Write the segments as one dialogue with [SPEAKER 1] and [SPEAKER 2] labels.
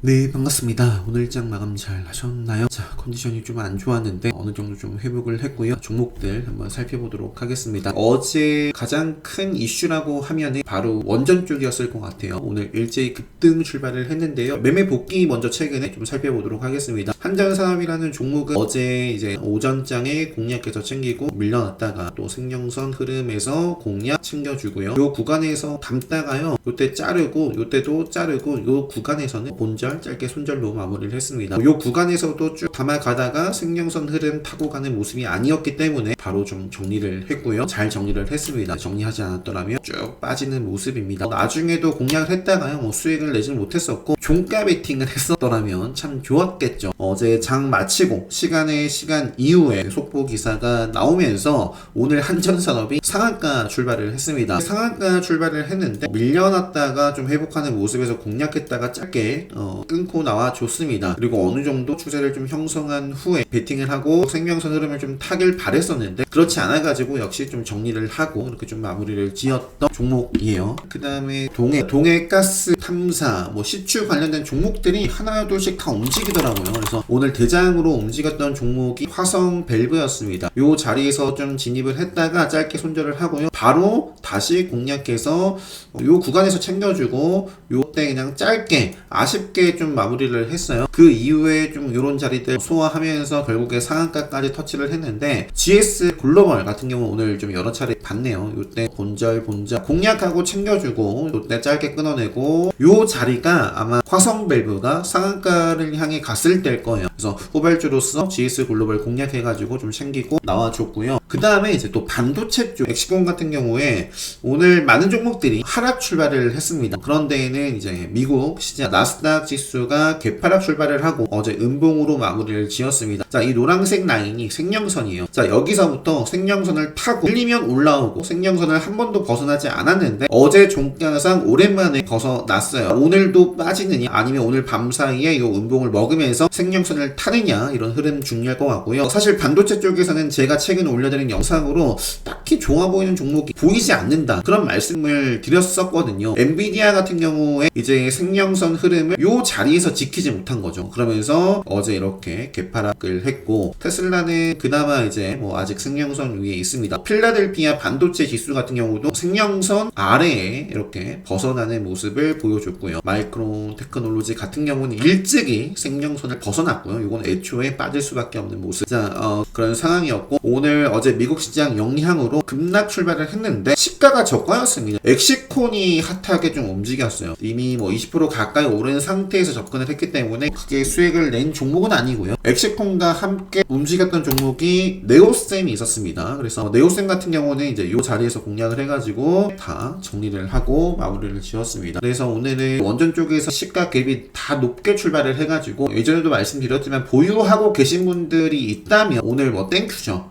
[SPEAKER 1] 네, 반갑습니다. 오늘 일장 마감 잘 하셨나요? 자, 컨디션이 좀 안 좋았는데 어느 정도 좀 회복을 했고요. 종목들 한번 살펴보도록 하겠습니다. 어제 가장 큰 이슈라고 하면은 바로 원전 쪽이었을 것 같아요. 오늘 일제히 급등 출발을 했는데요. 매매 복귀 먼저 최근에 좀 살펴보도록 하겠습니다. 한전산업이라는 종목은 어제 이제 오전장에 공략해서 챙기고 밀려났다가 또 생명선 흐름에서 공략 챙겨주고요. 요 구간에서 담다가요. 요때 자르고 요때도 자르고 요 구간에서는 본전 짧게 손절로 마무리를 했습니다. 이 구간에서도 쭉 담아가다가 생명선 흐름 타고 가는 모습이 아니었기 때문에 바로 좀 정리를 했고요. 잘 정리를 했습니다. 정리하지 않았더라면 쭉 빠지는 모습입니다. 나중에도 공략을 했다가요. 수익을 내지는 못했었고 종가 베팅을 했었더라면 참 좋았겠죠. 어제 장 마치고 시간 이후에 속보 기사가 나오면서 오늘 한전산업이 상한가 출발을 했습니다. 상한가 출발을 했는데 밀려났다가 좀 회복하는 모습에서 공략했다가 짧게 끊고 나와줬습니다. 그리고 어느 정도 추세를 좀 형성한 후에 베팅을 하고 생명선 흐름을 좀 타길 바랬었는데 그렇지 않아가지고 역시 좀 정리를 하고 이렇게 좀 마무리를 지었던 종목이에요. 그 다음에 동해가스 탐사 시추 관련된 종목들이 하나둘씩 다 움직이더라고요. 그래서 오늘 대장으로 움직였던 종목이 화성 밸브였습니다. 요 자리에서 좀 진입을 했다가 짧게 손절을 하고요. 바로 다시 공략해서 요 구간에서 챙겨주고 요때 그냥 짧게 아쉽게 좀 마무리를 했어요. 그 이후에 좀 요런 자리들 소화하면서 결국에 상한가까지 터치를 했는데 GS 글로벌 같은 경우 오늘 좀 여러 차례 봤네요. 요때 본절 공략하고 챙겨주고 요때 짧게 끊어내고 요 자리가 아마 화성 밸브가 상한가를 향해 갔을 때일 거예요. 그래서 후발주로서 GS 글로벌 공략해가지고 좀 챙기고 나와줬고요. 그 다음에 이제 또 반도체 쪽 엑시콘 같은 경우에 오늘 많은 종목들이 하락 출발을 했습니다. 그런 데에는 이제 미국 시장 나스닥 지수가 개파락 출발을 하고 어제 음봉으로 마무리를 지었습니다. 자, 이 노란색 라인이 생명선이에요. 자, 여기서부터 생명선을 타고 흘리면 올라오고 생명선을 한 번도 벗어나지 않았는데 어제 종가상 오랜만에 벗어났어요. 오늘도 빠지느냐 아니면 오늘 밤 사이에 이 음봉을 먹으면서 생명선을 타느냐 이런 흐름 중요할 것 같고요. 사실 반도체 쪽에서는 제가 최근에 올려드린 영상으로 딱히 좋아 보이는 종목이 보이지 않는다 그런 말씀을 드렸었거든요. 엔비디아 같은 경우에 이제 생명선 흐름을 요 자리에서 지키지 못한 거죠. 그러면서 어제 이렇게 개파락을 했고 테슬라는 그나마 이제 아직 생명선 위에 있습니다. 필라델피아 반도체 지수 같은 경우도 생명선 아래에 이렇게 벗어나는 모습을 보여줬고요. 마이크론 테크놀로지 같은 경우는 일찍이 생명선을 벗어났고요. 이건 애초에 빠질 수밖에 없는 모습. 자, 그런 상황이었고 오늘 어제 미국 시장 영향으로 급락 출발을 했는데 시가가 저가였습니다. 엑시콘이 핫하게 좀 움직였어요. 이미 20% 가까이 오른 상태에서 접근을 했기 때문에 크게 수익을 낸 종목은 아니고요. 엑시콘과 함께 움직였던 종목이 네오셈이 있었습니다. 그래서 네오셈 같은 경우는 이제 이 자리에서 공략을 해가지고 다 정리를 하고 마무리를 지었습니다. 그래서 오늘은 원전 쪽에서 시가 갭이 다 높게 출발을 해가지고 예전에도 말씀드렸지만 보유하고 계신 분들이 있다면 오늘 땡큐죠.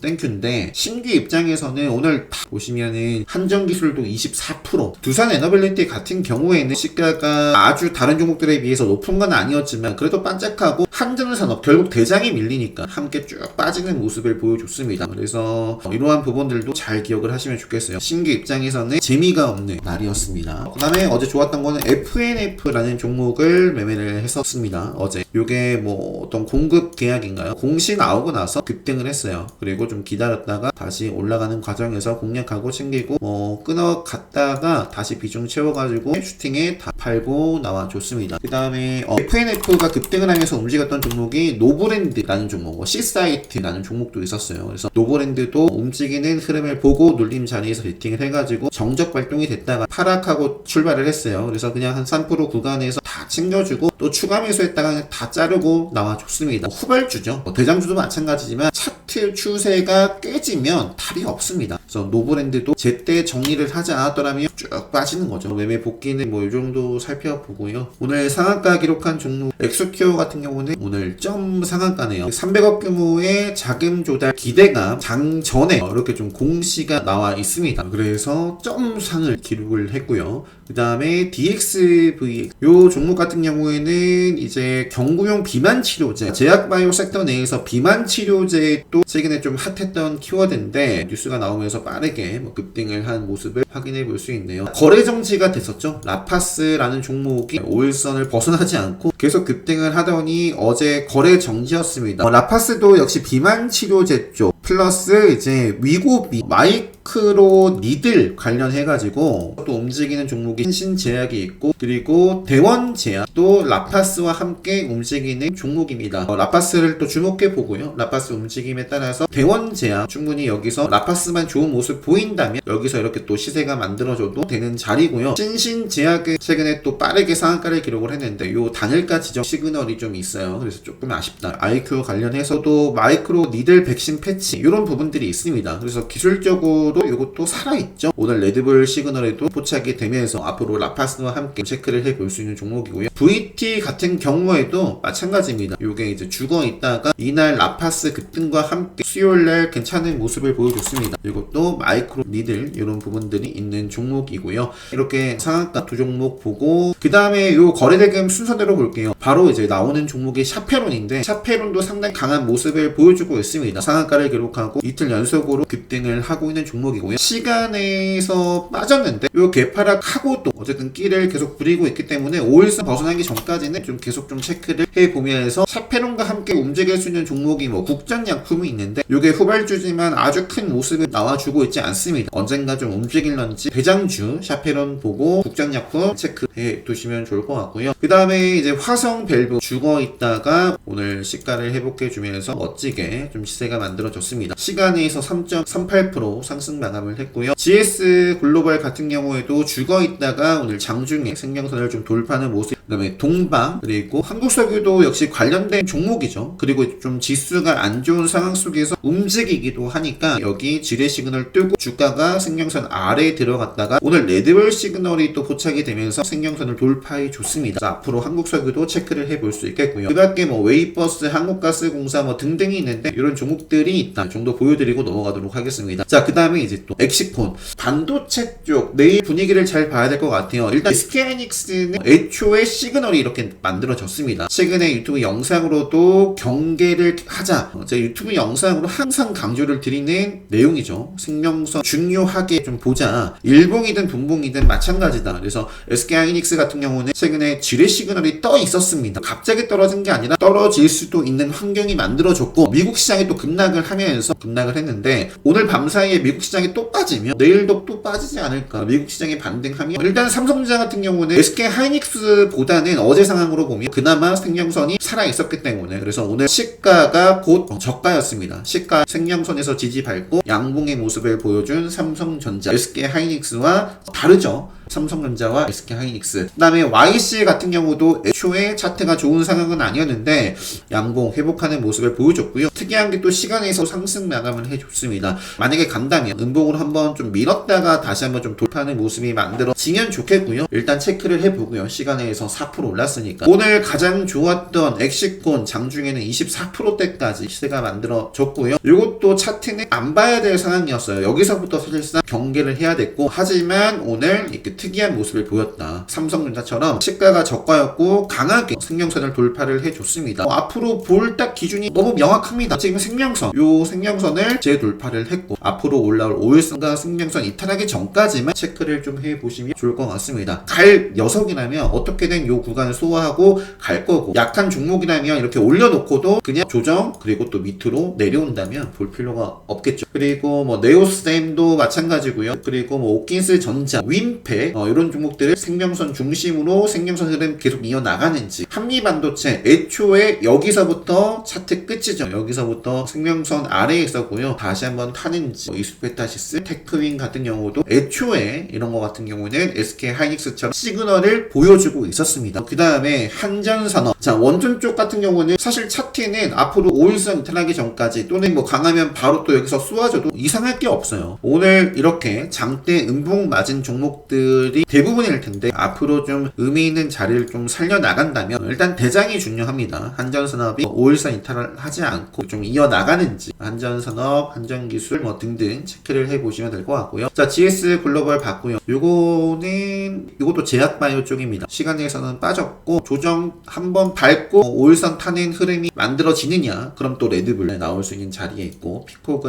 [SPEAKER 1] 땡큐인데 신규 입장에서는 오늘 다 보시면은 한전기술도 24%, 두산 에너빌리티 같은 경우에는 시가가 아주 다른 종목들에 비해서 높은 건 아니었지만 그래도 반짝하고 한전산업 결국 대장이 밀리니까 함께 쭉 빠지는 모습을 보여줬습니다. 그래서 이러한 부분들도 잘 기억을 하시면 좋겠어요. 신규 입장에서는 재미가 없는 날이었습니다. 그 다음에 어제 좋았던 거는 FNF라는 종목을 매매를 했었습니다. 어제 요게 어떤 공급 계약인가요? 공시 나오고 나서 급등을 했어요. 그리고 좀 기다렸다가 다시 올라가는 과정에서 공략하고 챙기고 끊어갔다가 다시 비중 채워가지고 슈팅에 다 팔고 나와줬습니다. 그 다음에 FNF가 급등을 하면서 움직였던 종목이 노브랜드라는 종목, C사이트라는 종목도 있었어요. 그래서 노브랜드도 움직이는 흐름을 보고 눌림 자리에서 베팅을 해가지고 정적 발동이 됐다가 하락하고 출발을 했어요. 그래서 그냥 한 3% 구간에서 다 챙겨주고 또 추가 매수했다가 다 자르고 나와줬습니다. 후발주죠. 대장주도 마찬가지지만 차트 추세가 깨지면 답이 없습니다. 그래서 노브랜드도 제때 정리를 하지 않았더라면 쭉 빠지는 거죠. 매매 복귀는 이 정도 살펴보고요. 오늘 상한가 기록한 종목 엑스큐어 같은 경우는 오늘 점 상한가네요. 300억 규모의 자금 조달 기대감 장 전에 이렇게 좀 공시가 나와 있습니다. 그래서 점상을 기록을 했고요. 그 다음에 DXV 요 종목 같은 경우에는 이제 경구용 비만 치료제 제약바이오 섹터 내에서 비만 치료제에 또 최근에 좀 핫했던 키워드인데 뉴스가 나오면서 빠르게 급등을 한 모습을 확인해 볼 수 있네요. 거래 정지가 됐었죠. 라파스라는 종목이 5일선을 벗어나지 않고 계속 급등을 하더니 어제 거래 정지였습니다. 라파스도 역시 비만 치료제 쪽 플러스 이제 위고비 마이크로 니들 관련해가지고 또 움직이는 종목이 신신제약이 있고, 그리고 대원제약도 라파스와 함께 움직이는 종목입니다. 라파스를 또 주목해 보고요. 라파스 움직임에 따라서 대원제약 충분히 여기서 라파스만 좋은 모습 보인다면 여기서 이렇게 또 시세가 만들어져도 되는 자리고요. 신신제약은 최근에 또 빠르게 상한가를 기록을 했는데 요 단일가 지정 시그널이 좀 있어요. 그래서 조금 아쉽다. IQ 관련해서도 마이크로 니들 백신 패치 이런 부분들이 있습니다. 그래서 기술적으로 이것도 살아있죠. 오늘 레드불 시그널에도 포착이 되면서 앞으로 라파스와 함께 체크를 해볼 수 있는 종목이고요. VT 같은 경우에도 마찬가지입니다. 이게 이제 죽어 있다가 이날 라파스 급등과 함께 수요일날 괜찮은 모습을 보여줬습니다. 이것도 마이크로 니들 이런 부분들이 있는 종목이고요. 이렇게 상한가 두 종목 보고 그 다음에 요 거래대금 순서대로 볼게요. 바로 이제 나오는 종목이 샤페론인데 샤페론도 상당히 강한 모습을 보여주고 있습니다. 상한가를 기록하고 이틀 연속으로 급등을 하고 있는 종목이고요. 시간에서 빠졌는데 요 개파락하고도 어쨌든 끼를 계속 부리고 있기 때문에 5일선 벗어나기 전까지는 좀 계속 좀 체크를 해보면서 샤페론과 함께 움직일 수 있는 종목이 국전약품이 있는데 요게 후발주지만 아주 큰 모습을 나와주고 있지 않습니다. 언젠가 좀 움직일런지 대장주 샤페론 보고 국전약품 체크해 두시면 좋을 것 같고요. 그 다음에 이제 화성 밸브 죽어 있다가 오늘 시가를 회복해주면서 멋지게 좀 시세가 만들어졌습니다. 시간에서 3.38% 상승 마감을 했고요. GS 글로벌 같은 경우에도 죽어 있다가 오늘 장중에 생명선을 좀 돌파하는 모습, 그 다음에 동방, 그리고 한국석유도 역시 관련된 종목이죠. 그리고 좀 지수가 안 좋은 상황 속에서 움직이기도 하니까 여기 지뢰 시그널 뜨고 주가가 생명선 아래에 들어갔다가 오늘 레드불 시그널이 또 포착이 되면서 생명선을 돌파해 줬습니다. 앞으로 한국석유도 체크를 해볼 수 있겠고요. 그 밖에 웨이버스, 한국가스공사 등등이 있는데 이런 종목들이 있다 정도 보여드리고 넘어가도록 하겠습니다. 자, 그 다음에 이제 또 엑시콘 반도체 쪽 내일 분위기를 잘 봐야 될 것 같아요. 일단 SK하이닉스는 애초에 시그널이 이렇게 만들어졌습니다. 최근에 유튜브 영상으로도 경계를 하자, 제 유튜브 영상으로 항상 강조를 드리는 내용이죠. 생명선 중요하게 좀 보자. 일봉이든 분봉이든 마찬가지다. 그래서 SK하이닉스 같은 경우는 최근에 지뢰 시그널이 떠 있었습니다. 갑자기 떨어진 게 아니라 떨어질 수도 있는 환경이 만들어졌고 미국 시장이 또 급락을 하면서 급락을 했는데 오늘 밤 사이에 미국 시장이 또 빠지면 내일도 또 빠지지 않을까. 미국 시장이 반등하면 일단 삼성전자 같은 경우는 SK하이닉스보다는 어제 상황으로 보면 그나마 생명선이 살아있었기 때문에 그래서 오늘 시가가 곧 저가였습니다. 시가 생명선에서 지지 밟고 양봉의 모습을 보여준 삼성전자, SK하이닉스와 다르죠. 삼성전자와 SK하이닉스. 그 다음에 YC 같은 경우도 애초에 차트가 좋은 상황은 아니었는데 양봉 회복하는 모습을 보여줬고요. 특이한 게 또 시간에서 상승 마감을 해줬습니다. 만약에 간다면 음봉으로 한번 좀 밀었다가 다시 한번 좀 돌파하는 모습이 만들어지면 좋겠고요. 일단 체크를 해보고요. 시간에서 4% 올랐으니까. 오늘 가장 좋았던 엑시콘 장중에는 24%대까지 시세가 만들어졌고요. 이것도 차트는 안 봐야 될 상황이었어요. 여기서부터 사실상 경계를 해야 됐고, 하지만 오늘 이렇게 특이한 모습을 보였다. 삼성전자처럼 시가가 저가였고 강하게 생명선을 돌파를 해줬습니다. 앞으로 볼 딱 기준이 너무 명확합니다. 지금 생명선, 요 생명선을 재돌파를 했고 앞으로 올라올 5일선과 생명선 이탈하기 전까지만 체크를 좀 해보시면 좋을 것 같습니다. 갈 녀석이라면 어떻게든 요 구간을 소화하고 갈 거고, 약한 종목이라면 이렇게 올려놓고도 그냥 조정 그리고 또 밑으로 내려온다면 볼 필요가 없겠죠. 그리고 네오스템도 마찬가지고요. 그리고 오킨스 전자, 윈페 이런 종목들을 생명선 중심으로 생명선 흐름 계속 이어나가는지, 한미반도체 애초에 여기서부터 차트 끝이죠. 여기서부터 생명선 아래에 있었고요. 다시 한번 타는지, 이스페타시스, 테크윈 같은 경우도 애초에 이런 거 같은 경우는 SK하이닉스처럼 시그널을 보여주고 있었습니다. 그 다음에 한전산업, 자 원전 쪽 같은 경우는 사실 차트는 앞으로 5일선 이탈하기 전까지 또는 강하면 바로 또 여기서 쏘아줘도 이상할 게 없어요. 오늘 이렇게 장대 음봉 맞은 종목들 종목들이 대부분일 텐데 앞으로 좀 의미 있는 자리를 좀 살려나간다면 일단 대장이 중요합니다. 한전산업이 5일선 이탈을 하지 않고 좀 이어나가는지 한전산업, 한전기술 뭐 등등 체크를 해보시면 될 것 같고요. 자, GS 글로벌 봤고요. 이것도 제약바이오 쪽입니다. 시간에서는 빠졌고 조정 한번 밟고 5일선 타는 흐름이 만들어지느냐, 그럼 또 레드불 나올 수 있는 자리에 있고,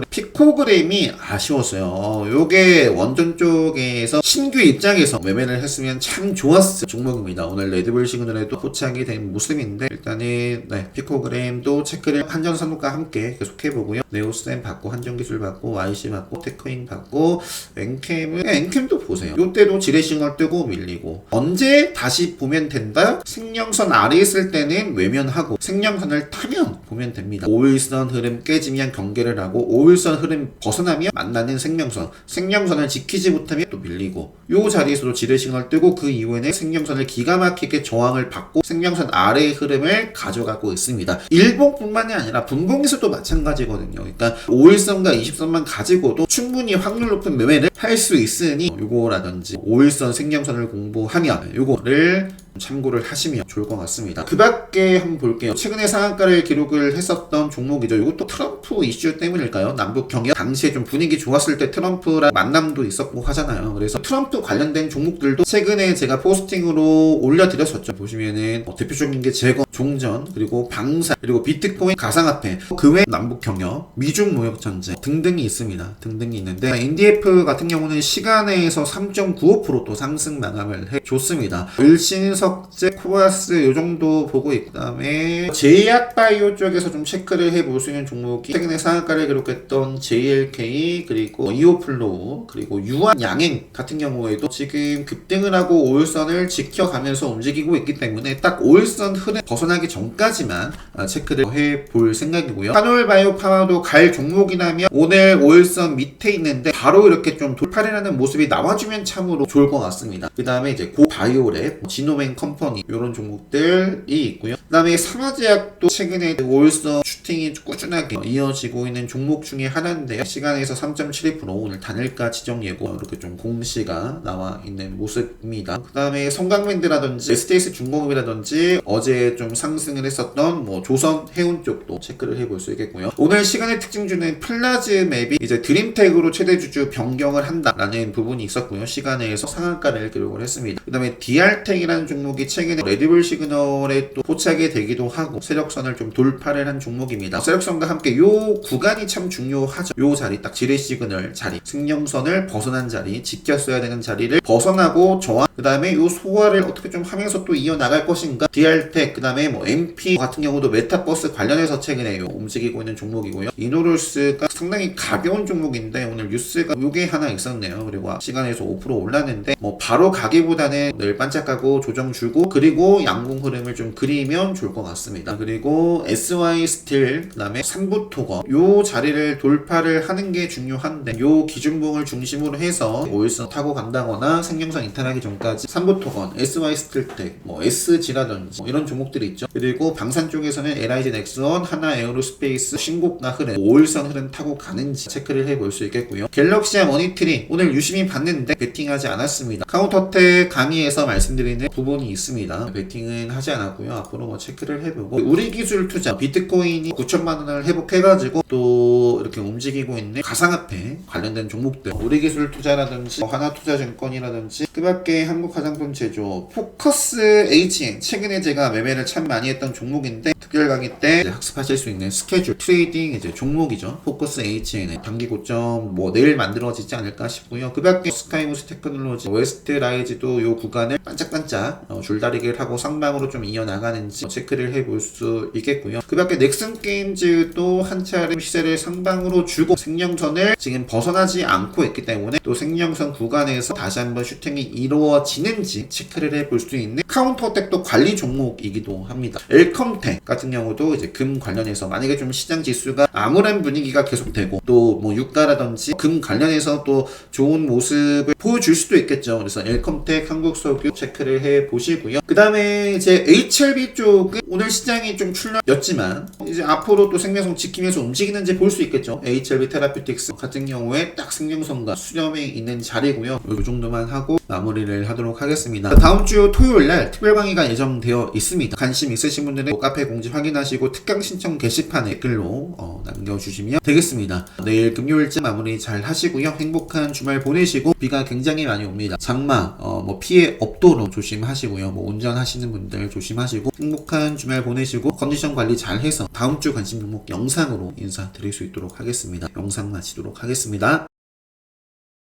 [SPEAKER 1] 피코그램이 아쉬웠어요. 요게 원전 쪽에서 신규 입장에서 매매를 했으면 참 좋았을 종목입니다. 오늘 레드불 시그널에도 포착이 된 모습인데 일단은 피코그램도 체크를 한전산업과 함께 계속 해보고요. 네오스템 받고, 한전기술 받고, YC 받고, 테크인 받고, 엔캠도 보세요. 요때도 지레싱을 뜨고 밀리고, 언제 다시 보면 된다? 생명선 아래에 있을 때는 외면하고 생명선을 타면 보면 됩니다. 5일선 흐름 깨지면 경계를 하고 5일선 흐름 벗어나면 만나는 생명선을 지키지 못하면 또 밀리고, 요 자리에서도 지레싱을 뜨고 그 이후에는 생명선을 기가 막히게 저항을 받고 생명선 아래의 흐름을 가져가고 있습니다. 일봉뿐만이 아니라 분봉에서도 마찬가지거든요. 그러니까 5일선과 20선만 가지고도 충분히 확률 높은 매매를 할 수 있으니 요거라든지 5일선 생명선을 공부하면 요거를 참고를 하시면 좋을 것 같습니다. 그 밖에 한번 볼게요. 최근에 상한가를 기록을 했었던 종목이죠. 이것도 트럼프 이슈 때문일까요? 남북 경협 당시에 좀 분위기 좋았을 때 트럼프랑 만남도 있었고 하잖아요. 그래서 트럼프 관련된 종목들도 최근에 제가 포스팅으로 올려드렸었죠. 보시면은 대표적인 게 재건, 종전, 그리고 방산, 그리고 비트코인, 가상화폐, 그 외 남북 경협, 미중 무역 전쟁 등등이 있습니다. 등등이 있는데 NDF 같은 경우는 시간에서 3.95% 또 상승 마감을 해줬습니다. 일신석재, 코바스 요 정도 보고 있고, 그다음에 제약바이오 쪽에서 좀 체크를 해볼 수 있는 종목이 최근에 상한가를 기록했던 JLK, 그리고 이오플로우, 그리고 유한양행 같은 경우에도 지금 급등을 하고 5일선을 지켜가면서 움직이고 있기 때문에 딱 5일선 흐름 벗어나기 전까지만 체크를 해볼 생각이고요. 한올바이오 파마도 갈 종목이라면 오늘 5일선 밑에 있는데 바로 이렇게 좀 돌파를 하는 모습이 나와주면 참으로 좋을 것 같습니다. 그 다음에 이제 고바이오랩, 지노맨 컴퍼니 이런 종목들이 있고요. 그 다음에 삼화제약도 최근에 5일선 슈팅이 꾸준하게 이어지고 있는 종목 중에 하나인데요. 시간에서 3.72% 오늘 단일가 지정 예고 이렇게 좀 공시가 나와 있는 모습입니다. 그 다음에 성강밴드라든지 STS 중공업이라든지 어제 좀 상승을 했었던 조선 해운 쪽도 체크를 해볼 수 있겠고요. 오늘 시간의 특징주는 플라즈맵이 이제 드림텍으로 최대주주 변경을 한다라는 부분이 있었고요. 시간에서 상한가를 기록을 했습니다. 그 다음에 DR텍이라는 종목이 최근에 레드불 시그널에 또 포착이 되기도 하고 세력선을 좀 돌파를 한 종목입니다. 세력선과 함께 요 구간이 참 중요하죠. 요 자리 딱 지뢰 시그널 자리, 승령선을 벗어난 자리, 지켰어야 되는 자리를 벗어나고 저항, 그 다음에 요 소화를 어떻게 좀 하면서 또 이어나갈 것인가. DR텍, 그 다음에 MP 같은 경우도 메타버스 관련해서 최근에 움직이고 있는 종목이고요. 이노룰스가 상당히 가벼운 종목인데 오늘 뉴스가 요게 하나 있었네요. 그리고 시간에서 5% 올랐는데 바로 가기보다는 늘 반짝하고 조정 주고, 그리고 양봉 흐름을 좀 그리면 좋을 것 같습니다. 그리고 SY 스틸, 그 다음에 삼부토건 요 자리를 돌파를 하는 게 중요한데 요 기준봉을 중심으로 해서 5일선 타고 간다거나 생명선 이탈하기 전까지 삼부토건, SY 스틸텍, SG라든지 이런 종목들이 있죠. 그리고 방산 쪽에서는 LIG 넥스원, 하나 에어로스페이스 신고가 흐름, 5일선 흐름 타고 가는지 체크를 해볼 수 있겠고요. 갤럭시아 머니트리 오늘 유심히 봤는데 베팅하지 않았습니다. 카운터텍 강의에서 말씀드리는 부분이 있습니다. 베팅은 하지 않았고요. 앞으로 체크를 해보고, 우리 기술 투자 비트코인이 9천만 원을 회복해가지고 또 이렇게 움직이고 있는 가상화폐 관련된 종목들, 우리 기술 투자라든지 하나투자증권이라든지, 그 밖에 한국화장품 제조, 포커스 HN 최근에 제가 매매를 참 많이 했던 종목인데 특별 강의 때 학습하실 수 있는 스케줄 트레이딩 이제 종목이죠. 포커스 HN의 단기 고점 내일 만들어지지 않을까 싶고요. 그 밖에 스카이무스 테크놀로지, 웨스트라이즈도 요 구간을 반짝반짝 줄다리기를 하고 상방으로 좀 이어나가는지 체크를 해볼 수 있겠고요. 그 밖에 넥슨 게임즈도 한 차례 시세를 상방으로 주고 생명선을 지금 벗어나지 않고 있기 때문에 또 생명선 구간에서 다시 한번 슈팅이 이루어지는지 체크를 해볼 수 있는 카운터텍도 관리 종목이기도 합니다. 엘컴텍 같은 경우도 이제 금 관련해서 만약에 좀 시장 지수가 암울한 분위기가 계속되고 또 유가라든지 금 관련해서 또 좋은 모습을 보여줄 수도 있겠죠. 그래서 엘컴텍, 한국석유 체크를 해 보시고요. 그 다음에 이제 HLB 쪽은 오늘 시장이 좀 출렁였지만 이제 앞으로 또 생명성 지키면서 움직이는지 볼 수 있겠죠. HLB 테라퓨틱스 같은 경우에 딱 생명성과 수렴에 있는 자리고요. 이 정도만 하고 마무리를 하도록 하겠습니다. 다음 주 토요일날 특별 강의가 예정되어 있습니다. 관심 있으신 분들은 카페 공지 확인하시고 특강 신청 게시판에 댓글로 남겨주시면 되겠습니다. 내일 금요일쯤 마무리 잘 하시고요. 행복한 주말 보내시고 비가 굉장히 많이 옵니다. 장마 피해 없도록 조심하시고요. 운전하시는 분들 조심하시고 행복한 주말 보내시고 컨디션 관리 잘 해서 다음 주 관심 종목 영상으로 인사드릴 수 있도록 하겠습니다. 영상 마치도록 하겠습니다.